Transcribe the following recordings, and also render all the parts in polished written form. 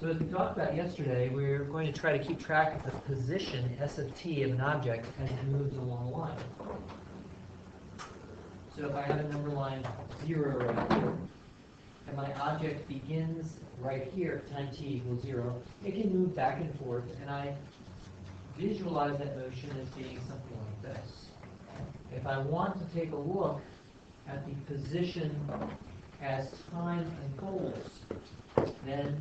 So as we talked about yesterday, we're going to try to keep track of the position, S of t, of an object as it moves along a line. So if I have a number line 0 right here, and my object begins right here, time t equals 0, it can move back and forth, and I visualize that motion as being something like this. If I want to take a look at the position as time unfolds, then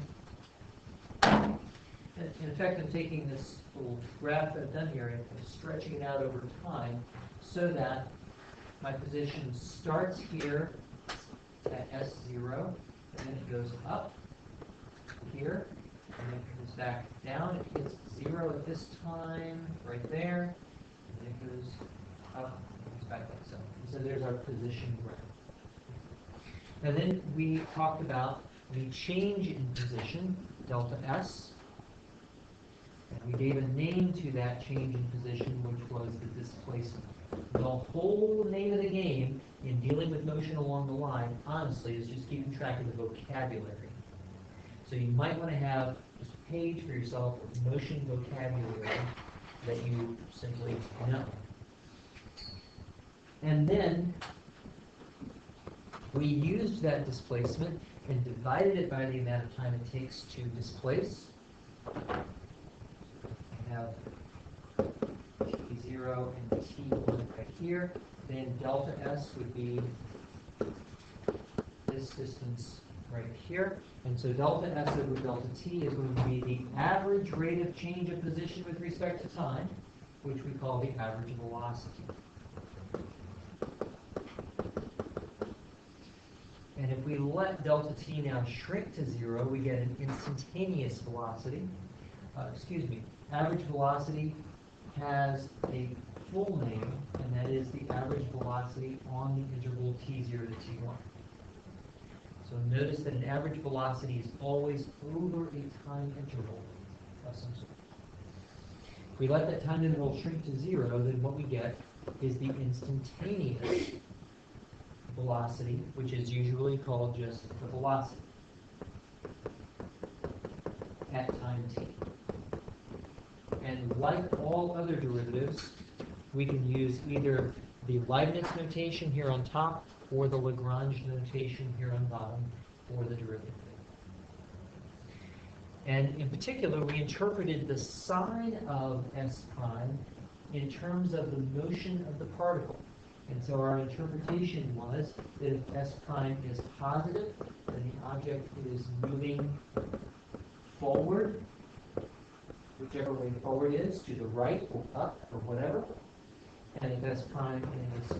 in effect I'm taking this little graph that I've done here and stretching it out over time so that my position starts here at S0, and then it goes up here, and then it comes back down. It hits 0 at this time, right there, and then it goes up and comes back like so. And so there's our position graph. And then we talked about the change in position, delta S. And we gave a name to that change in position, which was the displacement. The whole name of the game in dealing with motion along the line, honestly, is just keeping track of the vocabulary. So you might want to have just a page for yourself of motion vocabulary that you simply know. And then we used that displacement and divided it by the amount of time it takes to displace. We have T0 and T1 right here. Then delta S would be this distance right here. And so delta S over delta T is going to be the average rate of change of position with respect to time, which we call the average velocity. And if we let delta T now shrink to 0, we get an instantaneous velocity. Average velocity has a full name, and that is the average velocity on the interval t0 to t1. So notice that an average velocity is always over a time interval of some sort. If we let that time interval shrink to 0, then what we get is the instantaneous velocity, which is usually called just the velocity at time t. And like all other derivatives, we can use either the Leibniz notation here on top or the Lagrange notation here on bottom for the derivative. And in particular, we interpreted the sign of S prime in terms of the motion of the particle. And so our interpretation was that if S prime is positive, then the object is moving forward, whichever way forward is, to the right or up or whatever. And if S prime is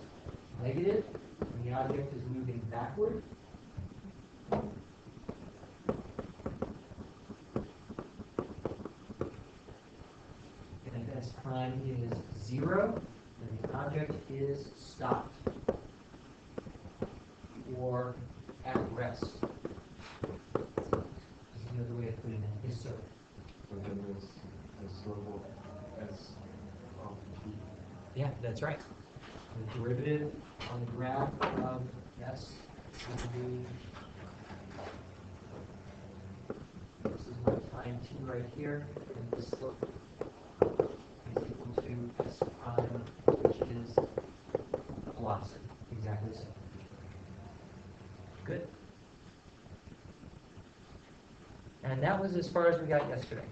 negative, then the object is moving backward. And if S prime is 0, then the object is stopped or at rest. This is another way of putting that. Yes, sir. So then there's the slope of S of t. Yeah, that's right. The derivative on the graph of S would be, this is my time t right here, and the slope is equal to S prime, which is velocity. Exactly so. Good. And that was as far as we got yesterday.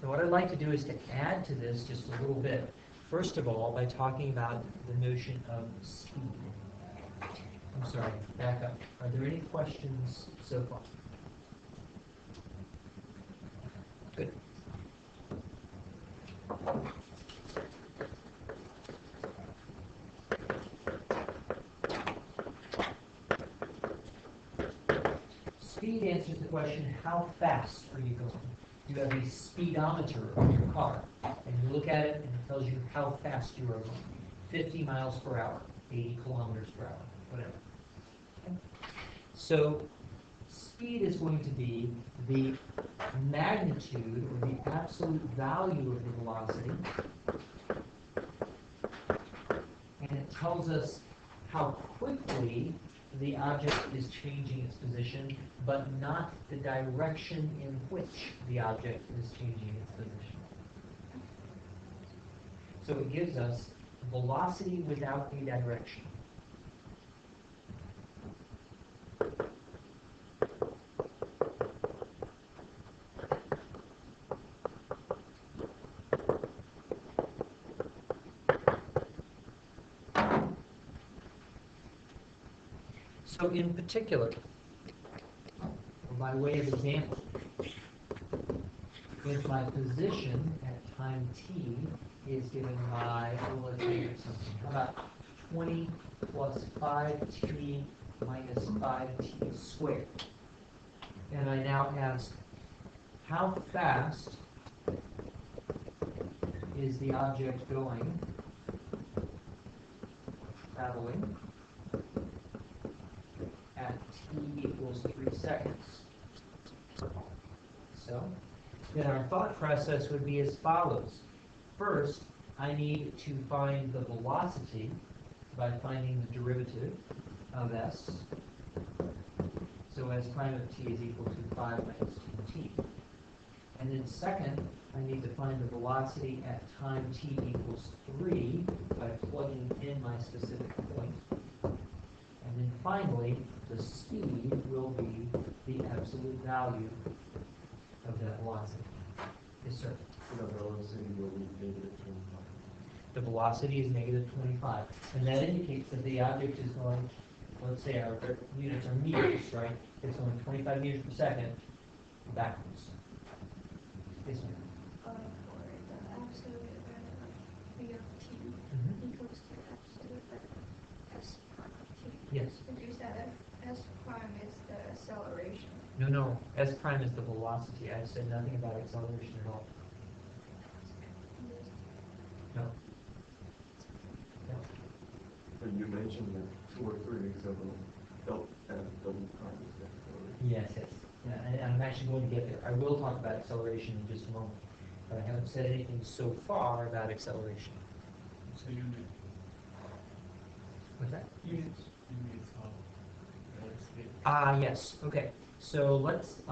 So what I'd like to do is to add to this just a little bit. First of all, by talking about the notion of speed. I'm sorry, back up. Are there any questions so far? Good. Speed answers the question, how fast are you going? You have a speedometer on your car, and you look at it, and it tells you how fast you are going. 50 miles per hour, 80 kilometers per hour, whatever. Okay. So speed is going to be the magnitude or the absolute value of the velocity, and it tells us how quickly the object is changing its position, but not the direction in which the object is changing its position. So it gives us velocity without a direction. So in particular, or by way of example, if my position at time t is given by, well, let's make it something, how about 20 plus 5t minus 5t squared? And I now ask, how fast is the object going, traveling, at t equals 3 seconds? So, then our thought process would be as follows. First, I need to find the velocity by finding the derivative of s. So s prime of t is equal to 5 minus 2t. And then second, I need to find the velocity at time t equals 3 by plugging in my specific point. And then finally, the speed will be the absolute value of that velocity. Yes, sir? The velocity will be negative 25. The velocity is negative 25. And that indicates that the object is going, let's say our units are meters, right? It's going 25 meters per second backwards. Yes, ma'am? For the absolute v of t equals to absolute s prime of t. Yes. But you said s prime is the acceleration. No. S prime is the velocity. I said nothing about acceleration at all. No. And you mentioned that 2 or 3 examples felt at double prime is the acceleration. Yes. Yeah, and I'm actually going to get there. I will talk about acceleration in just a moment, but I haven't said anything so far about acceleration. So unit. What's that? Units of Yes. Okay. So let's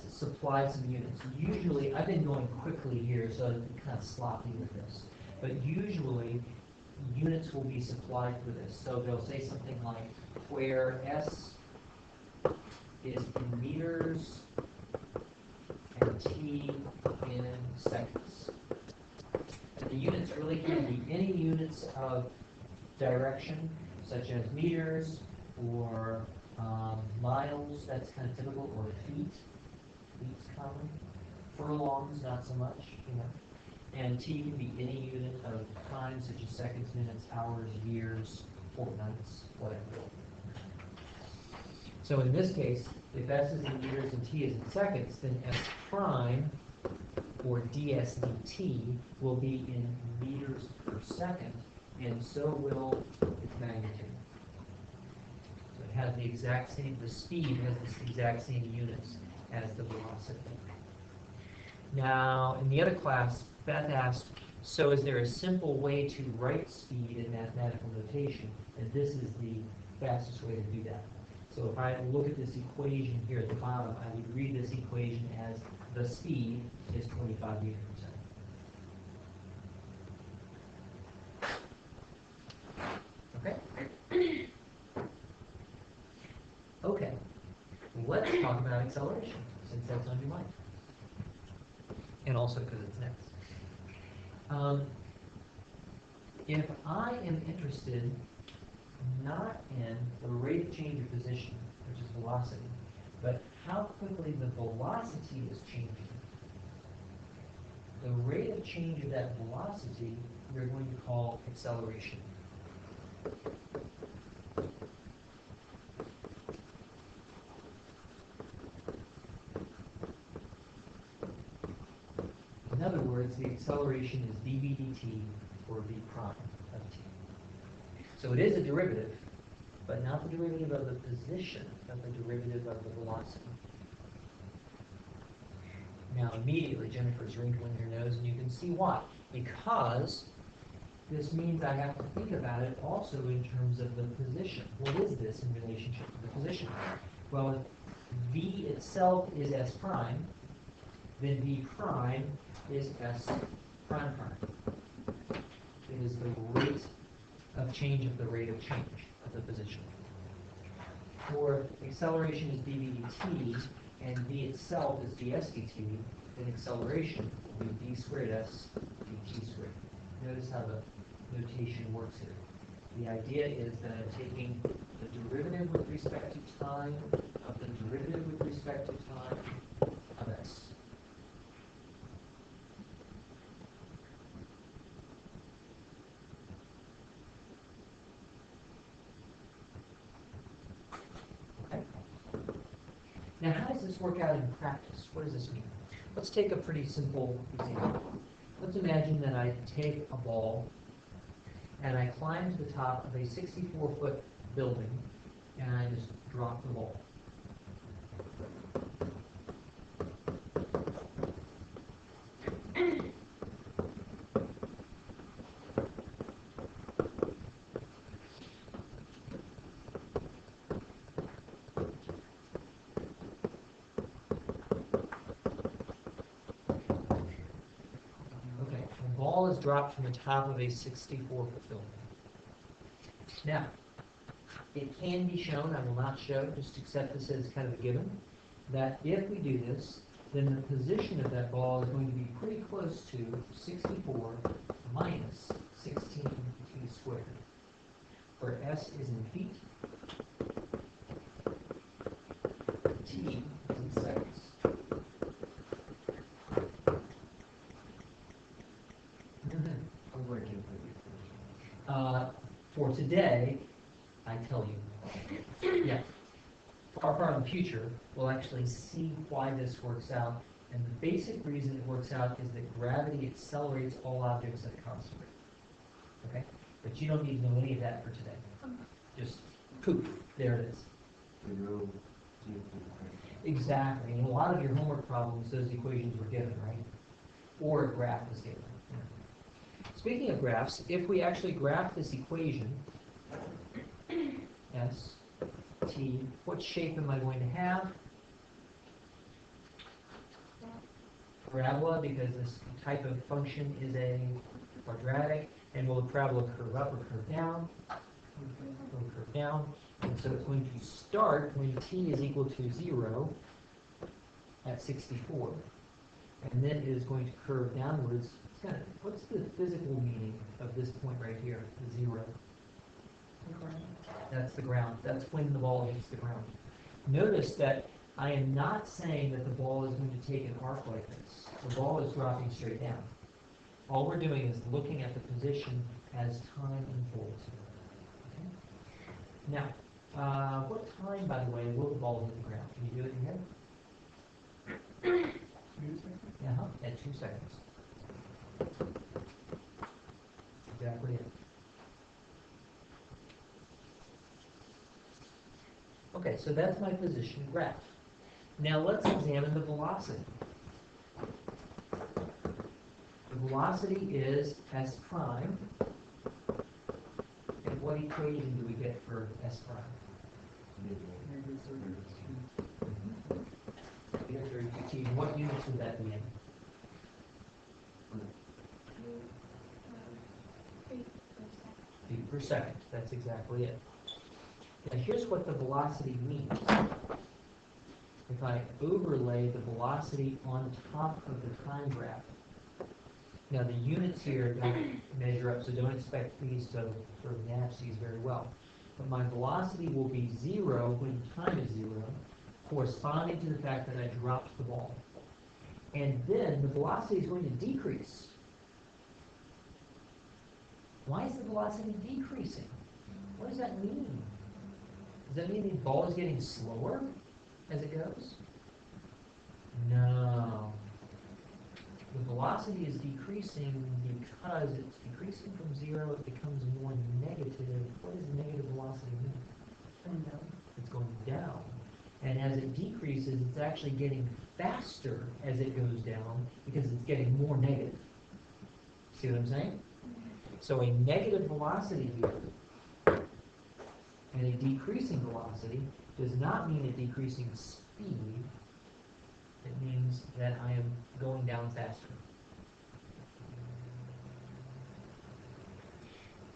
supply some units. Usually, I've been going quickly here, so I'm kind of sloppy with this. But usually, units will be supplied for this. So they'll say something like where s is in meters and t in seconds. And the units really can be any units of direction, such as meters or miles, that's kind of typical, or feet. Feet's common. Furlongs, not so much, you know. And t can be any unit of time, such as seconds, minutes, hours, years, fortnights, whatever. So in this case, if s is in meters and t is in seconds, then s prime, or ds dt, will be in meters per second, and so will its magnitude. So it has the exact same, the speed has the exact same units as the velocity. Now, in the other class, Beth asked, so is there a simple way to write speed in mathematical notation? And this is the fastest way to do that. So if I look at this equation here at the bottom, I would read this equation as the speed is 25 meters per second. Okay? Okay. Let's talk about acceleration, since that's on your mind. And also because it's next. If I am interested not in the rate of change of position, which is velocity, but how quickly the velocity is changing, the rate of change of that velocity we're going to call acceleration. In other words, the acceleration is dv dt, or v prime of t. So it is a derivative, but not the derivative of the position, but the derivative of the velocity. Now immediately Jennifer's wrinkling her nose, and you can see why. Because this means I have to think about it also in terms of the position. What is this in relationship to the position? Well, if v itself is s prime, then v prime is s prime prime. It is the rate of change of the rate of change of the position. For acceleration is dv dt, and v itself is ds dt, then acceleration will be d squared s dt squared. Notice how the notation works here. The idea is that I'm taking the derivative with respect to time of the derivative with respect to time of s. Okay. Now, how does this work out in practice? What does this mean? Let's take a pretty simple example. Let's imagine that I take a ball and I climb to the top of a 64-foot building and I just drop the ball. Ball is dropped from the top of a 64-foot building. Now, it can be shown, I will not show, just accept this as kind of a given, that if we do this, then the position of that ball is going to be pretty close to 64 minus 16 t squared, where s is in feet, t is in seconds. For today, I tell you, yeah, far in the future, we'll actually see why this works out. And the basic reason it works out is that gravity accelerates all objects at a constant rate. Okay? But you don't need to know any of that for today. Just poof, there it is. Exactly. In a lot of your homework problems, those equations were given, right? Or a graph was given. Speaking of graphs, if we actually graph this equation, s, t, what shape am I going to have? Parabola, because this type of function is a quadratic. And will the parabola curve up or curve down? It will curve down. And so it's going to start when t is equal to 0 at 64. And then it is going to curve downwards. What's the physical meaning of this point right here, the 0? The ground. That's the ground. That's when the ball hits the ground. Notice that I am not saying that the ball is going to take an arc like this. The ball is dropping straight down. All we're doing is looking at the position as time unfolds. Okay? Now, what time, by the way, will the ball hit the ground? Can you do it in your head? 2 seconds? Yeah, at 2 seconds. Exactly it. Okay, so that's my position graph. Now let's examine the velocity. The velocity is s prime. And what equation do we get for s prime? -32t. What units would that be in? Feet per second. That's exactly it. Now here's what the velocity means. If I overlay the velocity on top of the time graph, now the units here don't measure up, so don't expect these to sort of match these very well. But my velocity will be 0 when time is 0, corresponding to the fact that I dropped the ball. And then the velocity is going to decrease. Why is the velocity decreasing? What does that mean? Does that mean the ball is getting slower as it goes? No. The velocity is decreasing because it's decreasing from 0, it becomes more negative. What does negative velocity mean? It's going down. And as it decreases, it's actually getting faster as it goes down because it's getting more negative. See what I'm saying? So a negative velocity here and a decreasing velocity does not mean a decreasing speed. It means that I am going down faster.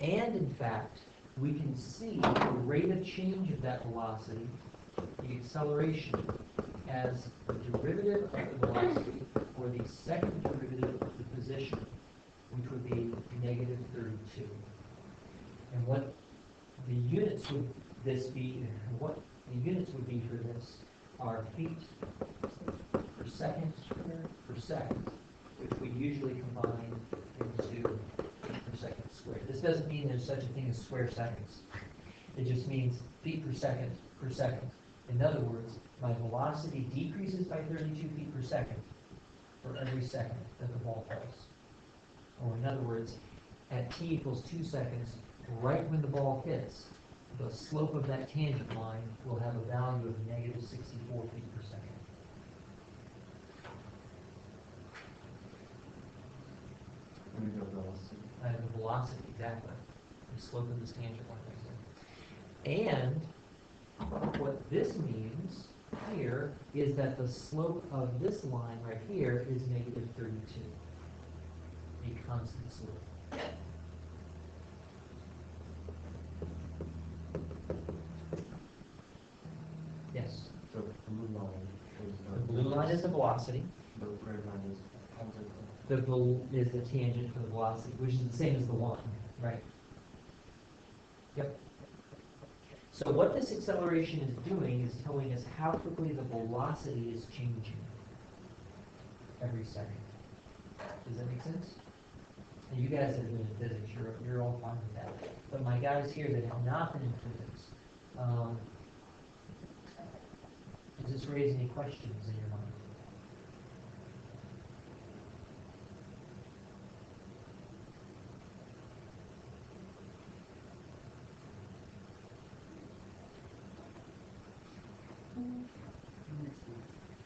And in fact, we can see the rate of change of that velocity, the acceleration, as the derivative of the velocity, or the second derivative of the position, which would be negative 32. And what the units would this be, what the units would be for this are feet per second, which we usually combine into feet per second squared. This doesn't mean there's such a thing as square seconds. It just means feet per second per second. In other words, my velocity decreases by 32 feet per second for every second that the ball falls. Or in other words, at t equals 2 seconds, right when the ball hits, the slope of that tangent line will have a value of negative 64 feet per second. The velocity, exactly. The slope of this tangent line right there. And what this means here is that the slope of this line right here is negative 32. A constant slope. Yes? So the blue line is The blue line is the velocity. the red line is tangent. The is the tangent for the velocity, which is the same as the one, right? Yep. So what this acceleration is doing is telling us how quickly the velocity is changing every second. Does that make sense? And you guys that have been in physics, you're all fine with that. But my guys here that have not been in physics, does this raise any questions in your mind?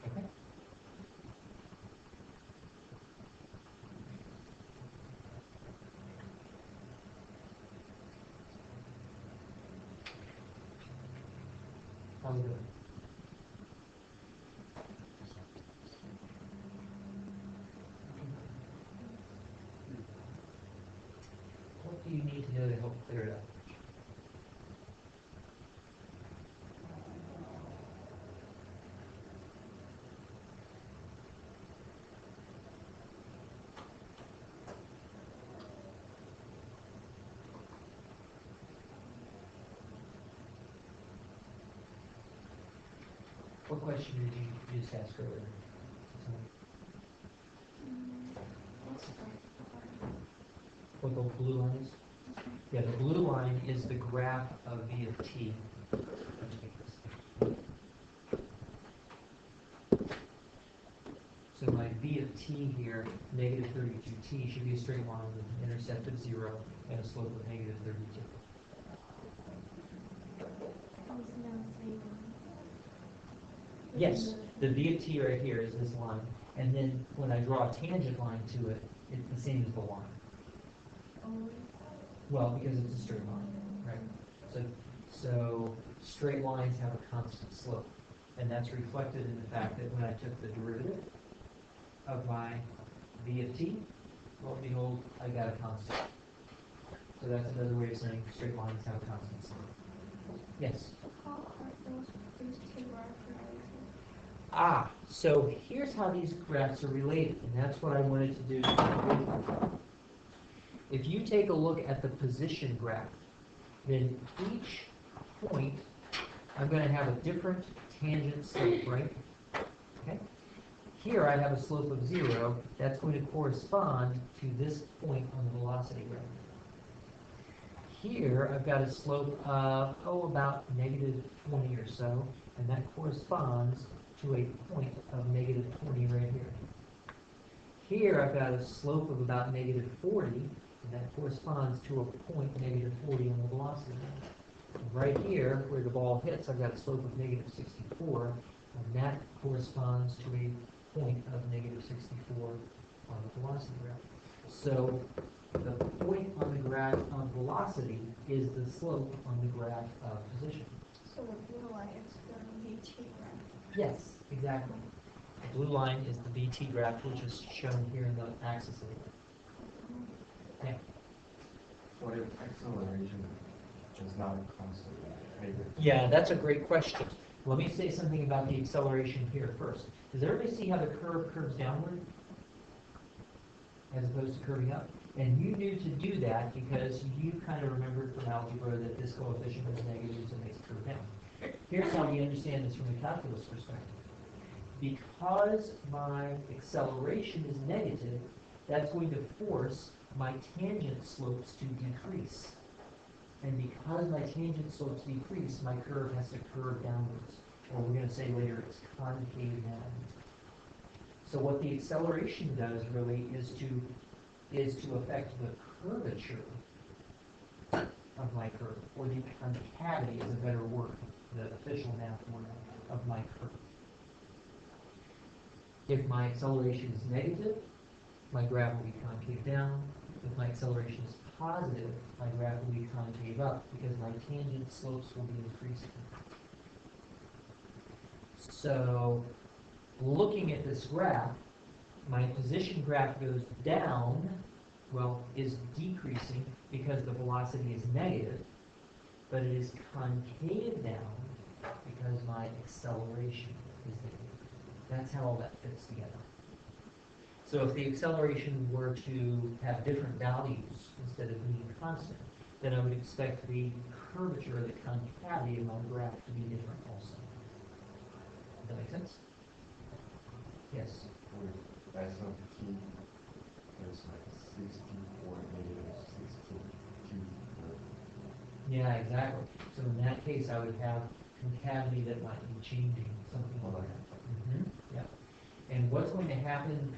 Okay. How's it going? What do you need to know to help clear it up? What question did you just ask earlier? What's the part? What the blue line is? Yeah, the blue line is the graph of v of t. So my v of t here, negative 32t, should be a straight line with an intercept of 0 and a slope of negative 32. Yes, the v of t right here is this line, and then when I draw a tangent line to it, it's the same as the line. Well, because it's a straight line, right? So straight lines have a constant slope, and that's reflected in the fact that when I took the derivative of my v of t, lo and behold, I got a constant. So that's another way of saying straight lines have a constant slope. Yes? How are those two graphs related? Ah, so here's how these graphs are related, and that's what I wanted to do. If you take a look at the position graph, then each point, I'm going to have a different tangent slope, right? Okay. Here I have a slope of 0. That's going to correspond to this point on the velocity graph. Here I've got a slope of, about negative 20 or so, and that corresponds to a point of negative 20 right here. Here I've got a slope of about negative 40, and that corresponds to a point negative 40 on the velocity line. Right here, where the ball hits, I've got a slope of negative 64, and that corresponds to a point of negative 64 on the velocity graph. So The point on the graph of velocity is the slope on the graph of position. So the blue line is the VT graph. Yes, exactly. The blue line is the VT graph, which is shown here in the axis of it. Yeah. What if acceleration is not a constant? Maybe. Yeah, that's a great question. Let me say something about the acceleration here first. Does everybody see how the curve curves downward as opposed to curving up? And you knew to do that because you kind of remembered from algebra that this coefficient was negative, so it makes it curve down. Here's how we understand this from a calculus perspective. Because my acceleration is negative, that's going to force my tangent slopes to decrease. And because my tangent slopes decrease, my curve has to curve downwards. Or we're going to say later it's concave down. So what the acceleration does really is to affect the curvature of my curve, or the concavity is a better word, the official math word of my curve. If my acceleration is negative, my graph will be concave down. If my acceleration is positive, my graph will be concave up because my tangent slopes will be increasing. So, looking at this graph, my position graph goes down, well, is decreasing because the velocity is negative, but it is concave down because my acceleration is negative. That's how all that fits together. So if the acceleration were to have different values instead of being constant, then I would expect the curvature or the concavity of my graph to be different also. Does that make sense? Yes. As of t is like 60 or negative 16 t. Yeah, exactly. So in that case, I would have concavity that might be changing, something like that. Yeah. And what's going to happen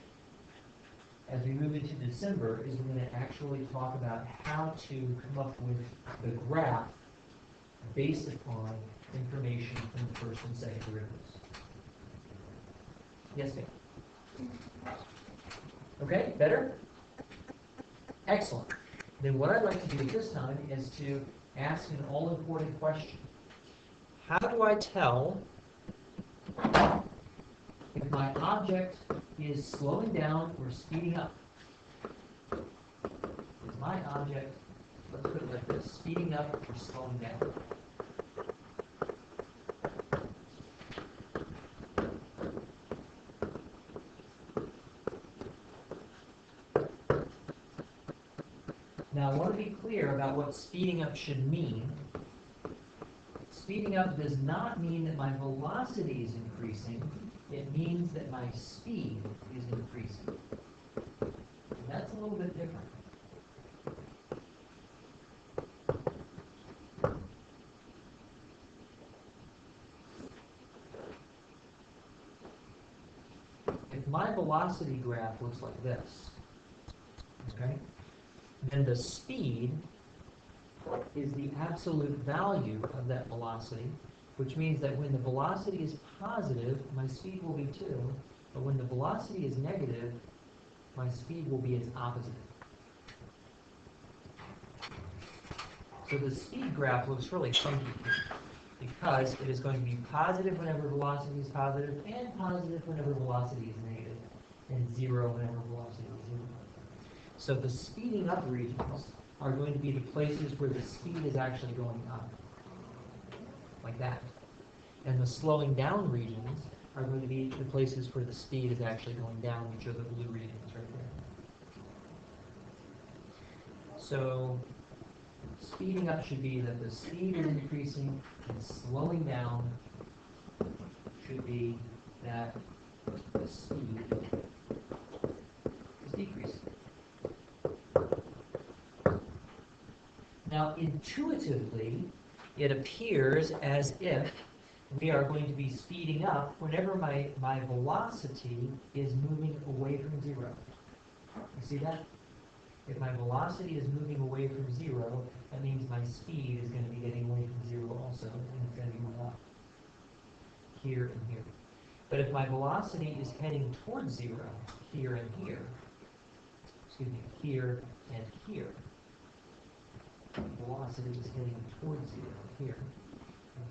as we move into December is we're going to actually talk about how to come up with the graph based upon information from the first and second derivatives. Yes, ma'am? Okay, better? Excellent. Then what I'd like to do at this time is to ask an all-important question. How do I tell if my object is slowing down or speeding up? Is my object, let's put it like this, speeding up or slowing down? Now, I want to be clear about what speeding up should mean. Speeding up does not mean that my velocity is increasing. It means that my speed is increasing. And that's a little bit different. If my velocity graph looks like this, okay, then the speed is the absolute value of that velocity, which means that when the velocity is positive, my speed will be 2, but when the velocity is negative, my speed will be its opposite. So the speed graph looks really funky because it is going to be positive whenever velocity is positive, and positive whenever velocity is negative, and 0 whenever velocity is 0. So the speeding up regions are going to be the places where the speed is actually going up, like that. And the slowing down regions are going to be the places where the speed is actually going down, which are the blue regions right there. So speeding up should be that the speed is increasing, and slowing down should be that the speed is decreasing. Now, intuitively, it appears as if we are going to be speeding up whenever my velocity is moving away from 0. You see that? If my velocity is moving away from 0, that means my speed is going to be getting away from 0 also, and it's going to be going up here and here. But if my velocity is heading towards 0 here and here, here and here. Velocity is heading towards 0 here.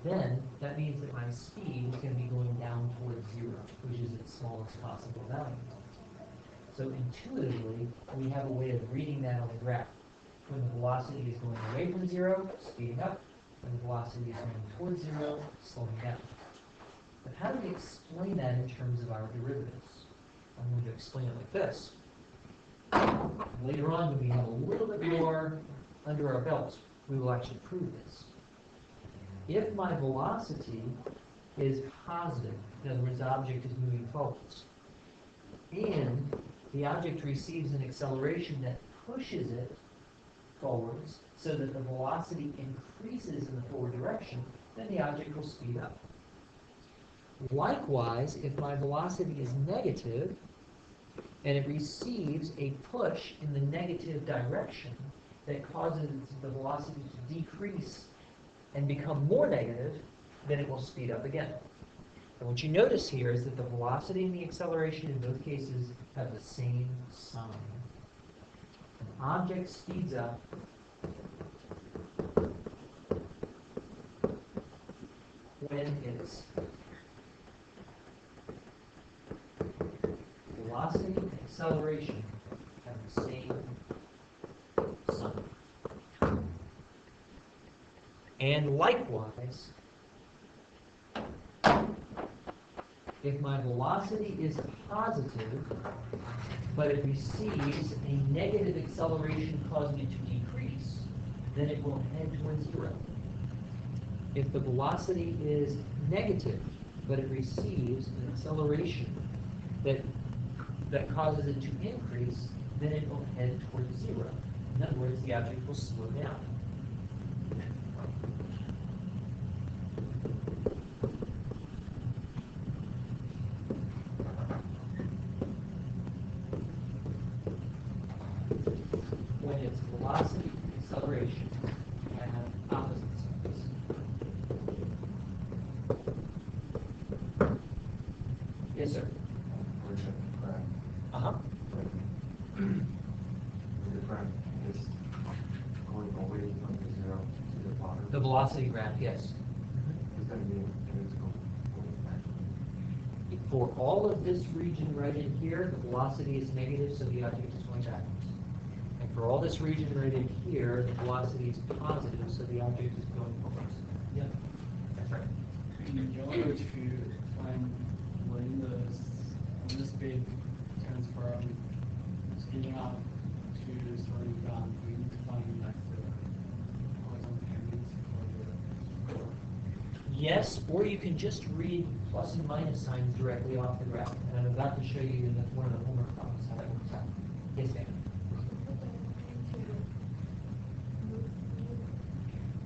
Then that means that my speed is going to be going down towards 0, which is its smallest possible value. So intuitively, we have a way of reading that on the graph. When the velocity is going away from 0, speeding up. When the velocity is going towards 0, slowing down. But how do we explain that in terms of our derivatives? I'm going to explain it like this. Later on, when we have a little bit more under our belt, we will actually prove this. If my velocity is positive, in other words, the object is moving forwards, and the object receives an acceleration that pushes it forwards so that the velocity increases in the forward direction, then the object will speed up. Likewise, if my velocity is negative and it receives a push in the negative direction that causes the velocity to decrease and become more negative, then it will speed up again. And what you notice here is that the velocity and the acceleration in both cases have the same sign. An object speeds up when its velocity and acceleration have the same sign. And likewise, if my velocity is positive, but it receives a negative acceleration causing it to decrease, then it will head towards 0. If the velocity is negative, but it receives an acceleration that causes it to increase, then it will head towards 0. In other words, the object will slow down. When its velocity and acceleration have opposite signs. Yes, sir. Uh-huh. The graph is going away from the 0 to the bottom. The velocity graph, yes. Does that mean it's going back? For all of this region right in here, the velocity is negative, so the object is going backwards. And for all this region right in here, the velocity is positive, so the object is going forwards. Yep, that's right. In order to find when the speed turns from speeding up to slowing down, we need to find like the horizontal coordinates for the. Yes, or you can just read plus and minus signs directly off the graph. And I'm about to show you in one of the homework problems how that works out. Yes, ma'am.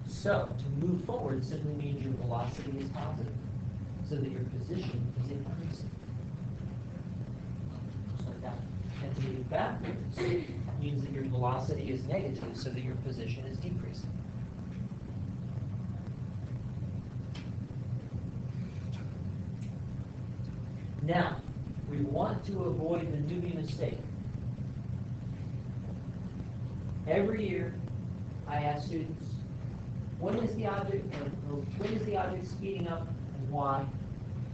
So, to move forward simply means your velocity is positive, so that your position is increasing. Just like that. And to move backwards means that your velocity is negative, so that your position is decreasing. Now, we want to avoid the newbie mistake. Every year, I ask students, when is the object speeding up and why?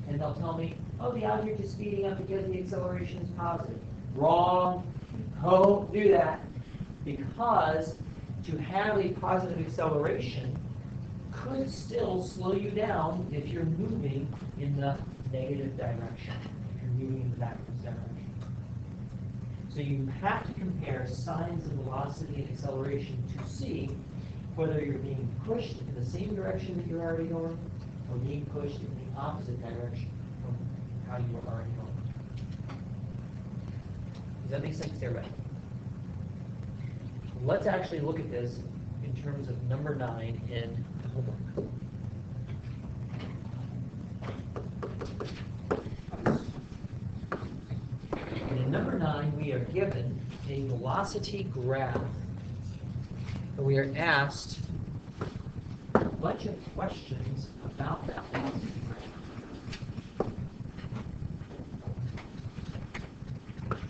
And they'll tell me, oh, the object is speeding up because the acceleration is positive. Wrong. Don't do that. Because to have a positive acceleration could still slow you down if you're moving in the negative direction, if you're moving in the backwards direction. So you have to compare signs of velocity and acceleration to see whether you're being pushed in the same direction that you're already going or being pushed in the opposite direction from how you were already going. Does that make sense to everybody? Let's actually look at this in terms of number 9 in the homework. And in number 9, we are given a velocity graph. And we are asked a bunch of questions about that velocity graph.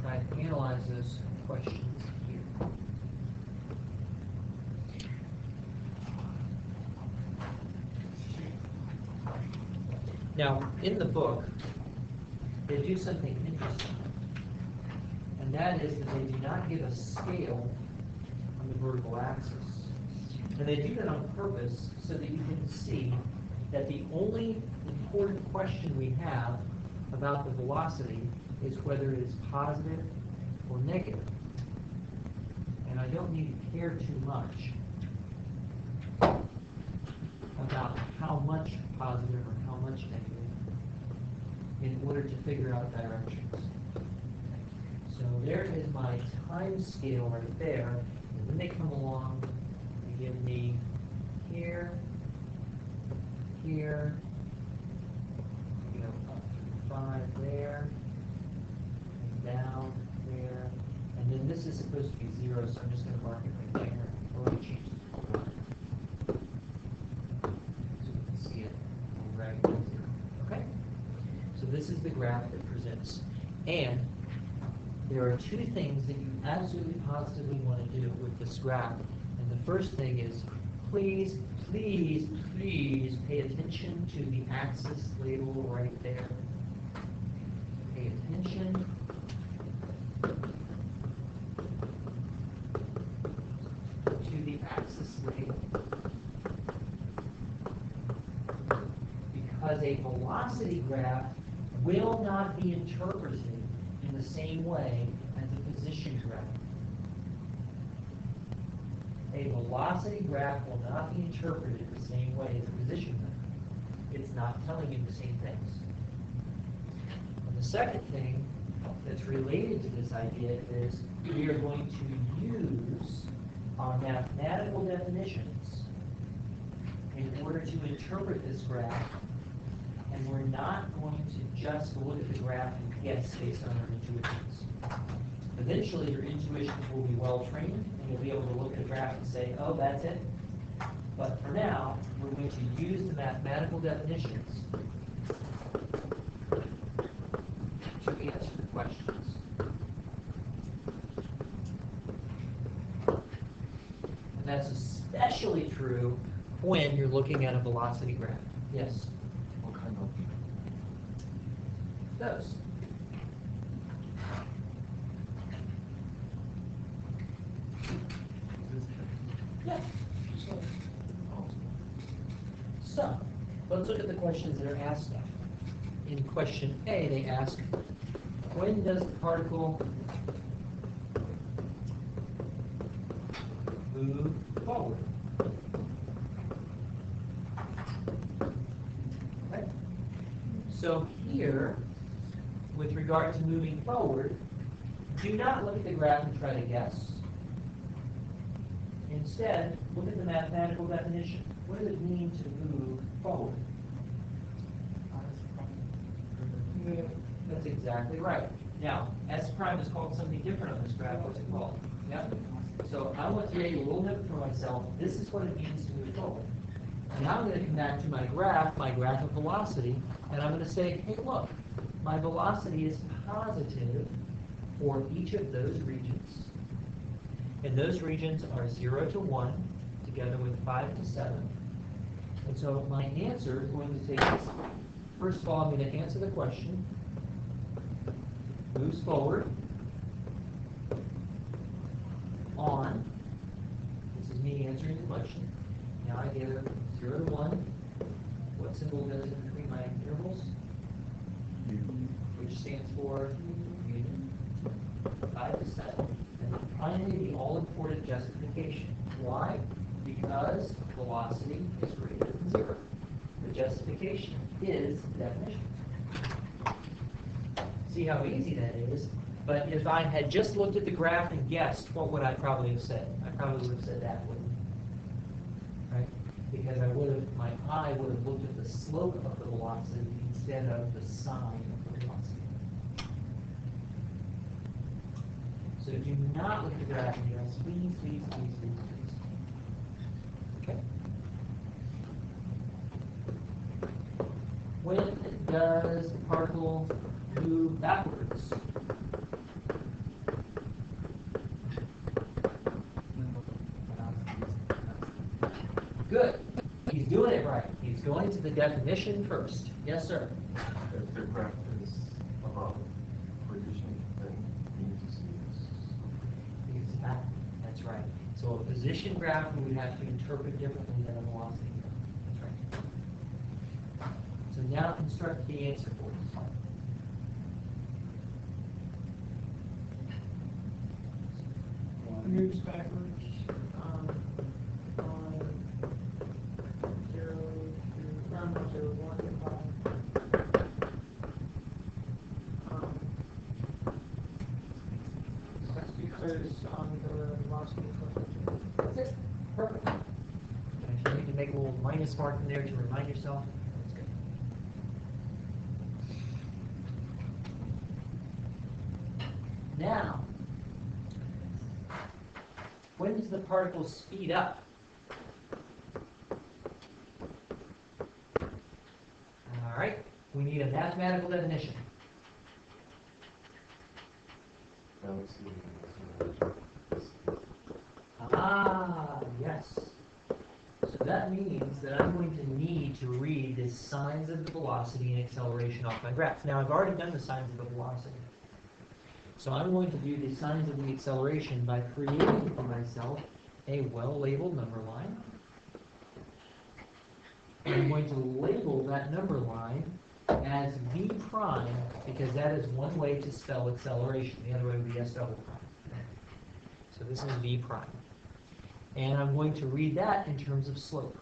Try to analyze those questions. Now, in the book, they do something interesting. And that is that they do not give a scale on the vertical axis. And they do that on purpose so that you can see that the only important question we have about the velocity is whether it is positive or negative. And I don't need to care too much about how much positive or how much negative in order to figure out directions. So there is my time scale right there. And then they come along and give me here, here, you know, up to 5 there, and down there. And then this is supposed to be 0, so I'm just going to mark it right there. Or let me change this to 1. So you can see it. I'll drag it to 0. Okay? So this is the graph that presents. And there are 2 things that you absolutely positively want to do with this graph. And the first thing is, please, please, please pay attention to the axis label right there. Pay attention to the axis label. Because a velocity graph will not be interpreted in the same way as a position graph. A velocity graph will not be interpreted the same way as a position graph. It's not telling you the same things. And the second thing that's related to this idea is we are going to use our mathematical definitions in order to interpret this graph, and we're not going to just look at the graph and guess based on our intuitions. Eventually, your intuitions will be well trained, and you'll be able to look at a graph and say, oh, that's it. But for now, we're going to use the mathematical definitions to answer the questions. And that's especially true when you're looking at a velocity graph. Yes? What kind of? Those. Yeah. So, let's look at the questions that are asked now. In question A, they ask, when does the particle move forward? Okay. So here, with regard to moving forward, do not look at the graph and try to guess. Instead, look at the mathematical definition. What does it mean to move forward? That's exactly right. Now, S prime is called something different on this graph. What's it called? Yeah. So I want to make a little note for myself. This is what it means to move forward. Now I'm going to come back to my graph of velocity, and I'm going to say, hey, look, my velocity is positive for each of those regions. And those regions are 0 to 1, together with 5 to 7. And so my answer is going to take this. First of all, I'm going to answer the question. Moves forward on. This is me answering the question. Now I give 0 to 1. What symbol goes in between my intervals? U. Which stands for union. 5 to 7. And finally, the all-important justification. Why? Because velocity is greater than 0. The justification is the definition. See how easy that is? But if I had just looked at the graph and guessed, what would I probably have said? I probably would have said that, wouldn't I? Right? Because my eye would have looked at the slope of the velocity instead of the sign of the velocity. So do not look at the graph and guess, please, please, please, please, please. Okay? When does the particle move backwards? Good. He's doing it right. He's going into the definition first. Yes, sir. If the graph is above position, then you need to see this. Because it's back. That's right. So a position graph we would have to interpret differently than a velocity graph. That's right. So now construct the answer for us. Moves backwards, on 0 to round up to 1 to 5. That's because the velocity is closer to. That's it. Perfect. You need to make a little minus mark in there to remind yourself. That's good. Now, when does the particle speed up? All right, we need a mathematical definition. Now let's see. Yes. So that means that I'm going to need to read the signs of the velocity and acceleration off my graph. Now, I've already done the signs of the velocity. So I'm going to do the signs of the acceleration by creating for myself a well-labeled number line. And I'm going to label that number line as V prime, because that is one way to spell acceleration. The other way would be S double prime. So this is V prime. And I'm going to read that in terms of slope,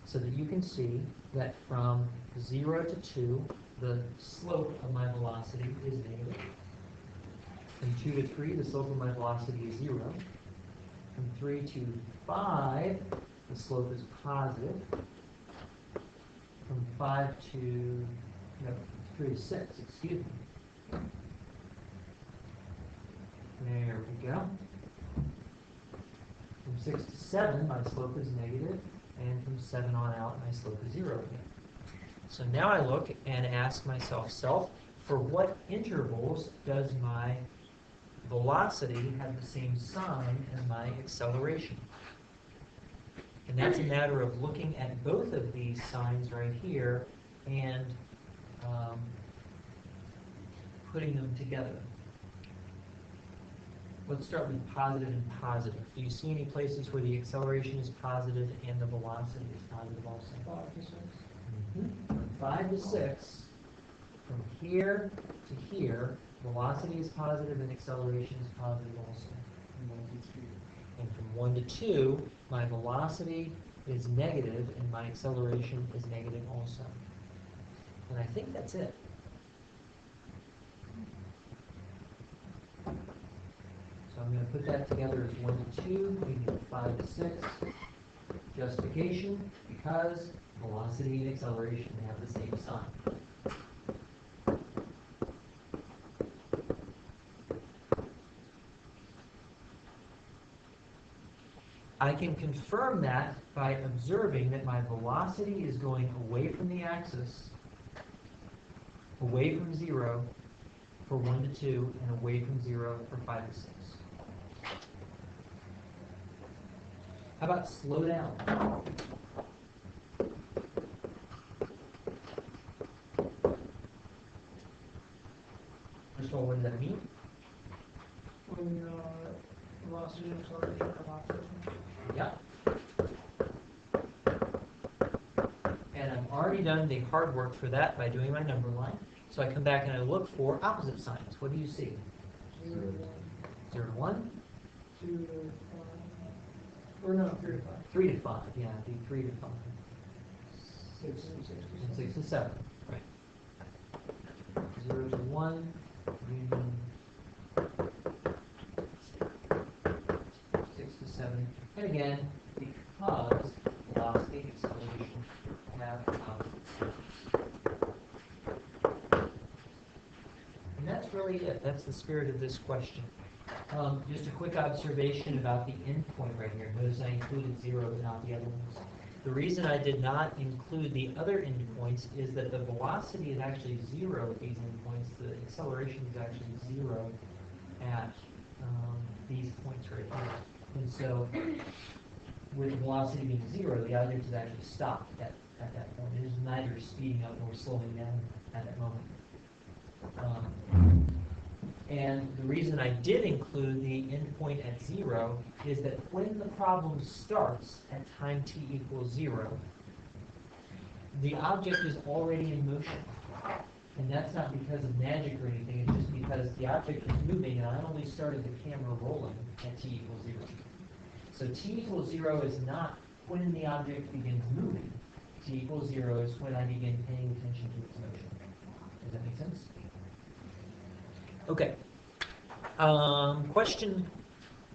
so that you can see that from 0 to 2, the slope of my velocity is negative. From 2 to 3, the slope of my velocity is 0. From 3 to 5, the slope is positive. From 5 to, 3 to 6, excuse me. There we go. From 6 to 7, my slope is negative, and from 7 on out, my slope is 0 again. So now I look and ask myself, for what intervals does my velocity have the same sign as my acceleration? And that's a matter of looking at both of these signs right here and putting them together. Let's start with positive and positive. Do you see any places where the acceleration is positive and the velocity is positive also? 5 to 6. From 5 to 6, from here to here, velocity is positive and acceleration is positive also. And from 1 to 2, my velocity is negative and my acceleration is negative also. And I think that's it. So I'm going to put that together as 1 to 2, we get 5 to 6. Justification, because velocity and acceleration have the same sign. I can confirm that by observing that my velocity is going away from the axis, away from 0 for 1 to 2, and away from 0 for 5 to 6. How about slow down? First of all, what does that mean? When velocity and acceleration are opposite. Yeah. And I've already done the hard work for that by doing my number line. So I come back and I look for opposite signs. What do you see? 0 to 1. 0 to 1? 2 to 5. Or no, 3 to 5. 3 to 5. Yeah, it'd be 3 to 5. 6 and 6 And 6 to 7. Right. 0 to 1. Union 6 to 7. And again, because velocity and acceleration have opposite signs. And that's really it. That's the spirit of this question. Just a quick observation about the endpoint right here. Notice I included 0 but not the other ones. The reason I did not include the other endpoints is that the velocity is actually 0 at these endpoints. The acceleration is actually 0 at these points right here. And so, with velocity being 0, the altitude is actually stopped at at that point. It is neither speeding up nor slowing down at that moment. And the reason I did include the endpoint at 0 is that when the problem starts at time t equals 0, the object is already in motion. And that's not because of magic or anything, it's just because the object is moving and I only started the camera rolling at t equals 0. So t equals 0 is not when the object begins moving. T equals 0 is when I begin paying attention to its motion. Does that make sense? Okay. Question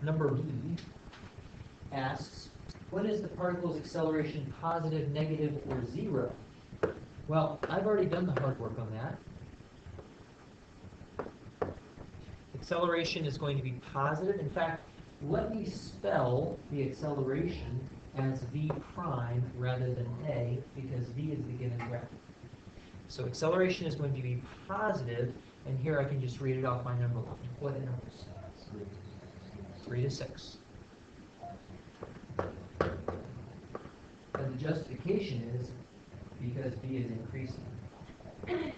number B asks, when is the particle's acceleration positive, negative, or 0? Well, I've already done the hard work on that. Acceleration is going to be positive. In fact, let me spell the acceleration as v prime rather than a, because v is the given graphic. So acceleration is going to be positive, and here I can just read it off my number line. What intervals? 3 to 6. And the justification is because v is increasing. And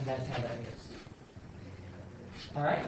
that's how that is. All right.